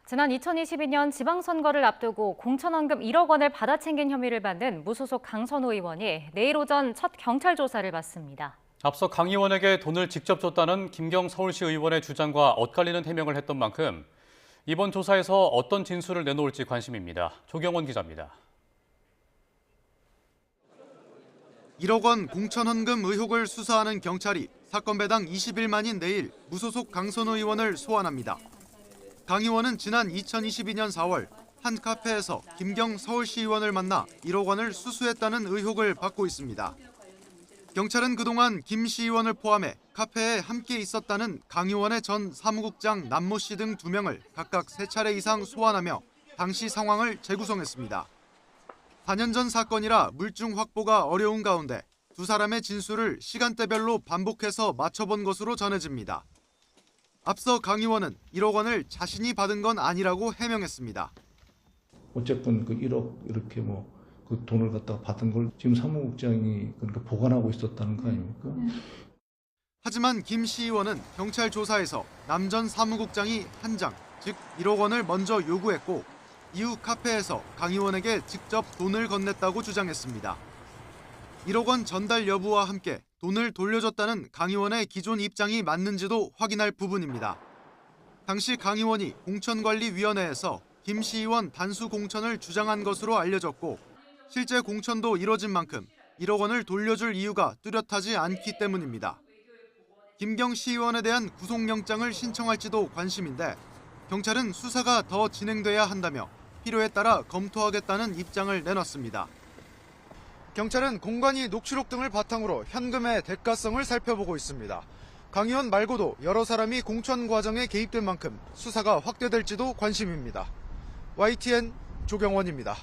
지난 2022년 지방선거를 앞두고 공천원금 1억 원을 받아챙긴 혐의를 받는 무소속 강선우 의원이 내일 오전 첫 경찰 조사를 받습니다. 앞서 강 의원에게 돈을 직접 줬다는 김경 서울시 의원의 주장과 엇갈리는 해명을 했던 만큼 이번 조사에서 어떤 진술을 내놓을지 관심입니다. 조경원 기자입니다. 1억 원 공천헌금 의혹을 수사하는 경찰이 사건 배당 20일 만인 내일 무소속 강선우 의원을 소환합니다. 강 의원은 지난 2022년 4월 한 카페에서 김경 서울시 의원을 만나 1억 원을 수수했다는 의혹을 받고 있습니다. 경찰은 그동안 김 시 의원을 포함해 카페에 함께 있었다는 강 의원의 전 사무국장 남모 씨 등 2명을 각각 3차례 이상 소환하며 당시 상황을 재구성했습니다. 4년 전 사건이라 물증 확보가 어려운 가운데 두 사람의 진술을 시간대별로 반복해서 맞춰본 것으로 전해집니다. 앞서 강 의원은 1억 원을 자신이 받은 건 아니라고 해명했습니다. 어쨌든 그 1억 이렇게 그 돈을 갖다가 받은 걸 지금 사무국장이 그러니까 보관하고 있었다는 거 아닙니까? 하지만 김 시 의원은 경찰 조사에서 남 전 사무국장이 한 장, 즉 1억 원을 먼저 요구했고 이후 카페에서 강 의원에게 직접 돈을 건넸다고 주장했습니다. 1억 원 전달 여부와 함께 돈을 돌려줬다는 강 의원의 기존 입장이 맞는지도 확인할 부분입니다. 당시 강 의원이 공천관리위원회에서 김 시 의원 단수 공천을 주장한 것으로 알려졌고 실제 공천도 이뤄진 만큼 1억 원을 돌려줄 이유가 뚜렷하지 않기 때문입니다. 김경 시 의원에 대한 구속영장을 신청할지도 관심인데 경찰은 수사가 더 진행돼야 한다며 필요에 따라 검토하겠다는 입장을 내놨습니다. 경찰은 공관위 녹취록 등을 바탕으로 현금의 대가성을 살펴보고 있습니다. 강 의원 말고도 여러 사람이 공천 과정에 개입된 만큼 수사가 확대될지도 관심입니다. YTN 조경원입니다.